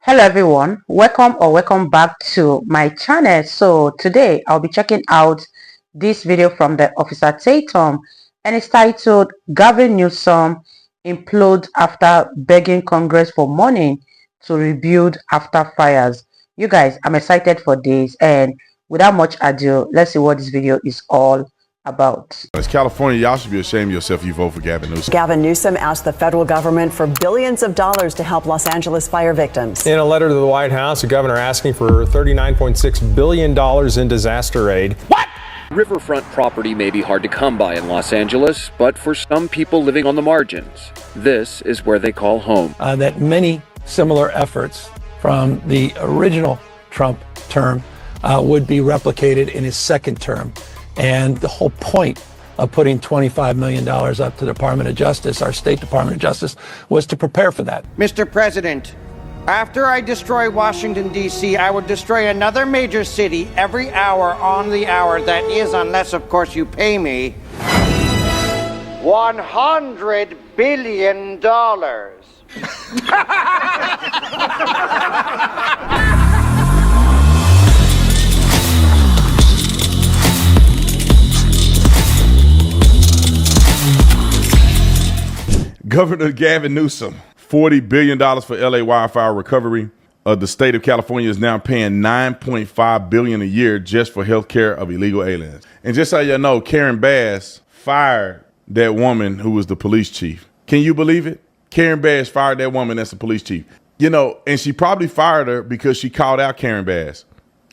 Hello everyone, welcome back to my channel. So today I'll be checking out this video from the Officer Tatum, and it's titled Gavin Newsom Implodes After Begging Congress for Money to Rebuild After Fires. You guys, I'm excited for this, and without much ado, let's see what this video is all about. As California, y'all should be ashamed of yourself if you vote for Gavin Newsom. Gavin Newsom asked the federal government for billions of dollars to help Los Angeles fire victims. In a letter to the White House, the governor asking for $39.6 billion in disaster aid. What? Riverfront property may be hard to come by in Los Angeles, but for some people living on the margins, this is where they call home. That many similar efforts from the original Trump term would be replicated in his second term. And the whole point of putting $25 million up to the Department of Justice, our State Department of Justice, was to prepare for that. Mr. President, after I destroy Washington, D.C., I will destroy another major city every hour on the hour. That is, unless, of course, you pay me $100 billion. Governor Gavin Newsom, $40 billion for LA wildfire recovery. The state of California is now paying $9.5 billion a year just for health care of illegal aliens. And just so you know, Karen Bass fired that woman who was the police chief. Can you believe it? Karen Bass fired that woman that's the police chief. You know, and she probably fired her because she called out Karen Bass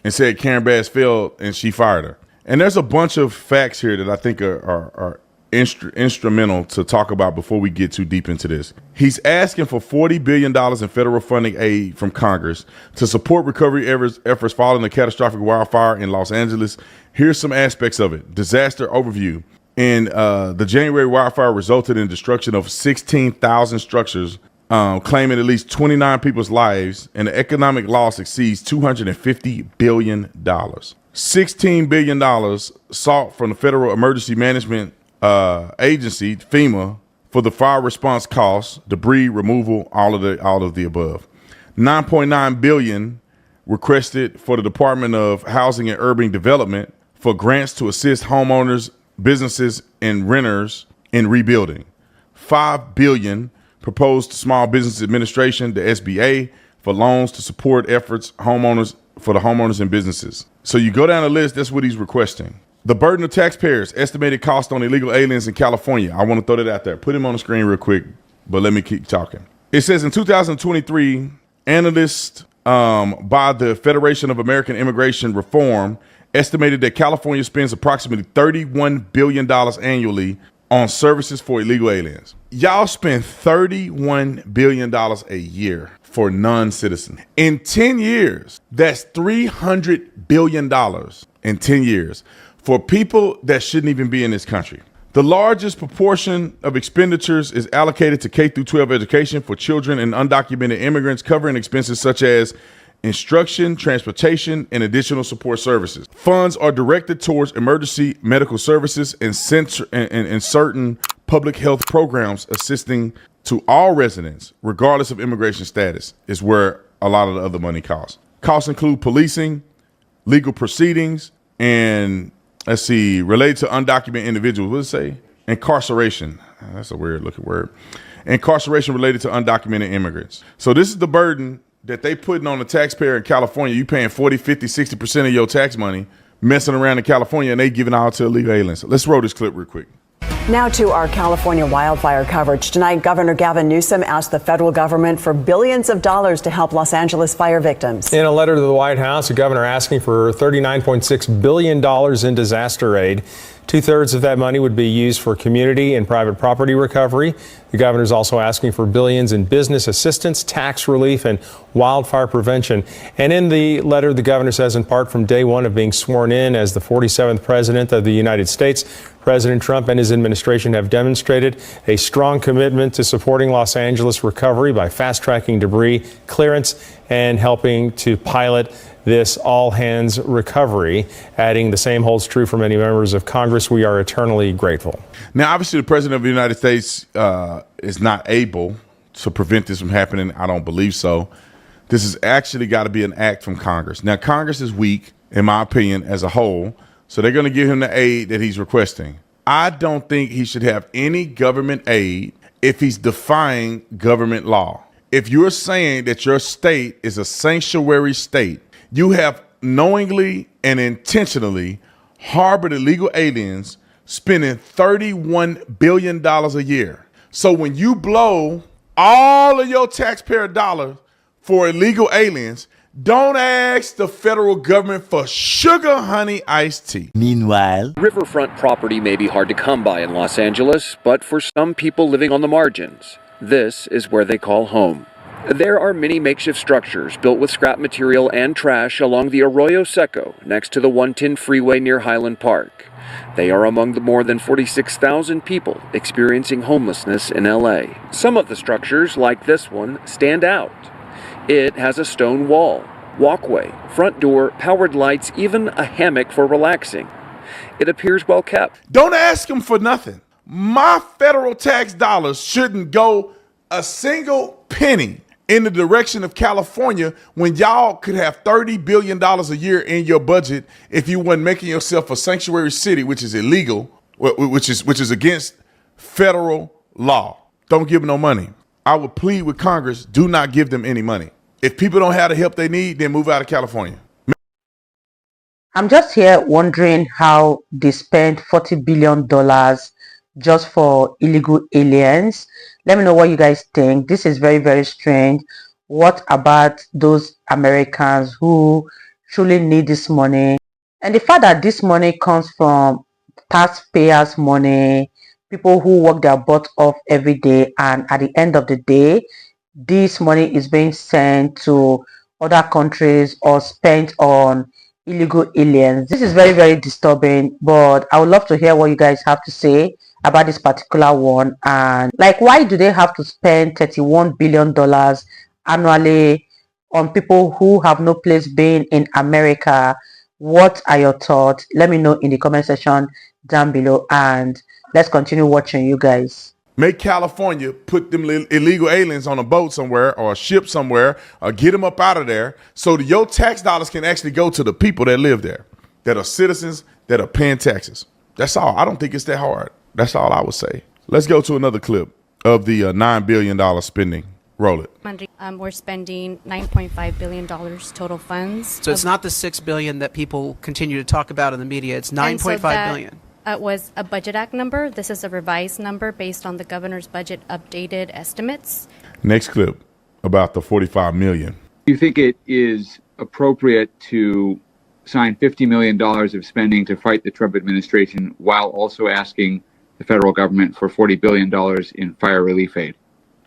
and said Karen Bass failed and she fired her. And there's a bunch of facts here that I think are instrumental to talk about before we get too deep into this. He's asking for $40 billion in federal funding aid from Congress to support recovery efforts following the catastrophic wildfire in Los Angeles. Here's some aspects of it. Disaster overview. In the January wildfire resulted in destruction of 16,000 structures, claiming at least 29 people's lives, and the economic loss exceeds $250 billion. $16 billion sought from the Federal Emergency Management Agency, FEMA, for the fire response costs, debris removal, all of the above. $9.9 billion requested for the Department of Housing and Urban Development for grants to assist homeowners, businesses, and renters in rebuilding. $5 billion proposed to Small Business Administration, the SBA, for loans to support efforts for the homeowners and businesses. So you go down the list, that's what he's requesting. The burden of taxpayers, estimated cost on illegal aliens in California. I want to throw that out there. Put him on the screen real quick, but let me keep talking. It says in 2023, analysts by the Federation of American Immigration Reform estimated that California spends approximately $31 billion annually on services for illegal aliens. Y'all spend $31 billion a year for non-citizens. In 10 years, that's $300 billion in 10 years. For people that shouldn't even be in this country. The largest proportion of expenditures is allocated to K-12 education for children and undocumented immigrants, covering expenses such as instruction, transportation, and additional support services. Funds are directed towards emergency medical services and certain public health programs, assisting to all residents, regardless of immigration status, is where a lot of the other money costs. Costs include policing, legal proceedings, and let's see, related to undocumented individuals. What does it say? Incarceration. That's a weird looking word. Incarceration related to undocumented immigrants. So this is the burden that they putting on the taxpayer in California. You paying 40, 50, 60% of your tax money, messing around in California, and they giving out to illegal aliens. Let's roll this clip real quick. Now to our California wildfire coverage. Tonight, Governor Gavin Newsom asked the federal government for billions of dollars to help Los Angeles fire victims. In a letter to the White House, the governor asking for $39.6 billion in disaster aid. 2/3 of that money would be used for community and private property recovery. The governor is also asking for billions in business assistance, tax relief, and wildfire prevention. And in the letter, the governor says, in part from day one of being sworn in as the 47th president of the United States, President Trump and his administration have demonstrated a strong commitment to supporting Los Angeles recovery by fast-tracking debris clearance and helping to pilot this all-hands recovery, adding the same holds true for many members of Congress. We are eternally grateful. Now, obviously, the president of the United States is not able to prevent this from happening. I don't believe so. This has actually got to be an act from Congress. Now, Congress is weak, in my opinion, as a whole, so they're going to give him the aid that he's requesting. I don't think he should have any government aid if he's defying government law. If you're saying that your state is a sanctuary state, you have knowingly and intentionally harbored illegal aliens spending $31 billion a year. So when you blow all of your taxpayer dollars for illegal aliens, don't ask the federal government for sugar honey iced tea. Meanwhile, Riverfront property may be hard to come by in Los Angeles, but for some people living on the margins, this is where they call home. There are many makeshift structures built with scrap material and trash along the Arroyo Seco next to the 110 freeway near Highland Park. They are among the more than 46,000 people experiencing homelessness in LA. Some of the structures, like this one, stand out. It has a stone wall, walkway, front door, powered lights, even a hammock for relaxing. It appears well kept. Don't ask them for nothing. My federal tax dollars shouldn't go a single penny in the direction of California when y'all could have $30 billion a year in your budget if you weren't making yourself a sanctuary city, which is illegal, which is against federal law. Don't give them no money. I would plead with Congress, do not give them any money. If people don't have the help they need, then move out of California. I'm just here wondering how they spent $40 billion just for illegal aliens. Let me know what you guys think. This is very, very strange. What about those Americans who truly need this money? And the fact that this money comes from taxpayers' money, people who work their butt off every day, and at the end of the day, this money is being sent to other countries or spent on illegal aliens. This is very, very disturbing, but I would love to hear what you guys have to say about this particular one. And like, why do they have to spend $31 billion annually on people who have no place being in America? What are your thoughts? Let me know in the comment section down below, and let's continue watching, you guys. Make California put them illegal aliens on a boat somewhere or a ship somewhere or get them up out of there so that your tax dollars can actually go to the people that live there, that are citizens, that are paying taxes. That's all. I don't think it's that hard. That's all I would say. Let's go to another clip of the $9 billion spending. Roll it. We're spending $9.5 billion total funds. So it's not the $6 billion that people continue to talk about in the media. It's $9.5 billion. Was a Budget Act number. This is a revised number based on the governor's budget updated estimates. Next clip about the $45 million. Do you think it is appropriate to sign $50 million of spending to fight the Trump administration while also asking the federal government for $40 billion in fire relief aid?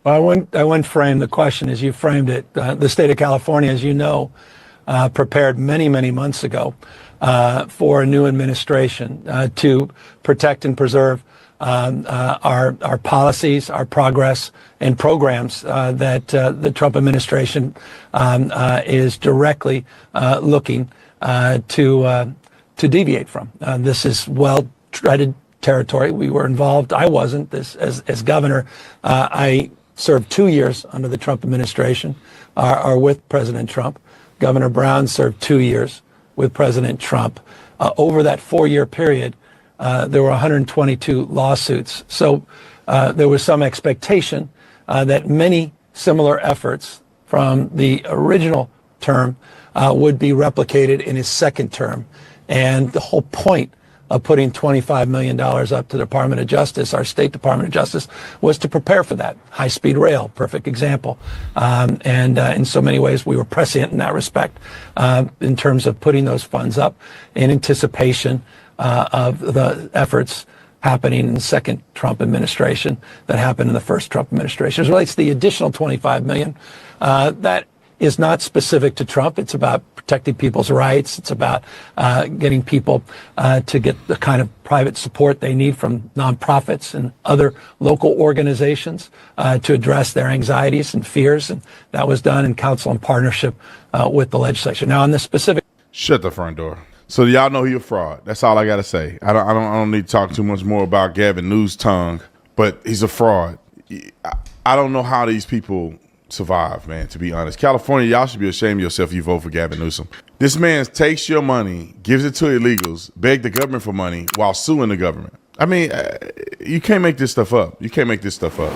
Well, I wouldn't frame the question as you framed it. The state of California, as you know, prepared many, many months ago for a new administration to protect and preserve our policies, our progress, and programs that the Trump administration is directly looking to deviate from. This is well-treaded territory. We were involved. I wasn't. As governor, I served 2 years under the Trump administration, or with President Trump. Governor Brown served 2 years with President Trump. Over that 4-year period, there were 122 lawsuits. So there was some expectation that many similar efforts from the original term would be replicated in his second term. And the whole point of putting $25 million up to the Department of Justice, our State Department of Justice, was to prepare for that. High-speed rail, perfect example. And in so many ways, we were prescient in that respect in terms of putting those funds up in anticipation of the efforts happening in the second Trump administration that happened in the first Trump administration. As it relates to the additional $25 million, that is not specific to Trump. It's about protecting people's rights. It's about getting people to get the kind of private support they need from nonprofits and other local organizations to address their anxieties and fears. And that was done in council and partnership with the legislature. Now, on this specific... Shut the front door. So y'all know he's a fraud. That's all I got to say. I don't need to talk too much more about Gavin Newsom's tongue, but he's a fraud. I don't know how these people survive, man, to be honest. California, y'all should be ashamed of yourself if you vote for Gavin Newsom. This man takes your money, gives it to illegals, beg the government for money while suing the government. I mean, you can't make this stuff up. You can't make this stuff up.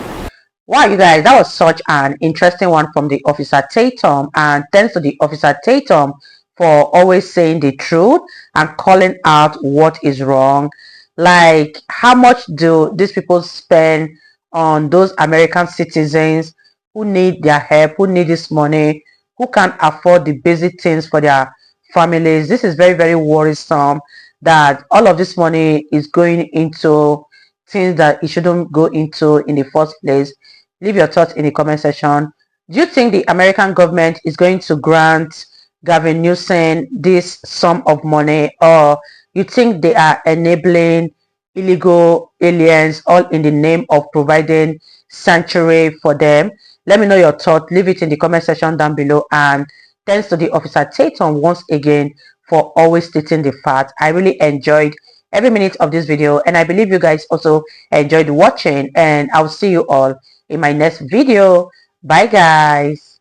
Wow, you guys, that was such an interesting one from the Officer Tatum. And thanks to the Officer Tatum for always saying the truth and calling out what is wrong. Like, how much do these people spend on those American citizens who need their help, who need this money, who can't afford the basic things for their families? This is very, very worrisome that all of this money is going into things that it shouldn't go into in the first place. Leave your thoughts in the comment section. Do you think the American government is going to grant Gavin Newsom this sum of money, or you think they are enabling illegal aliens all in the name of providing sanctuary for them? Let me know your thoughts. Leave it in the comment section down below. And thanks to the Officer Tatum once again for always stating the fact. I really enjoyed every minute of this video, and I believe you guys also enjoyed watching, and I'll see you all in my next video. Bye guys.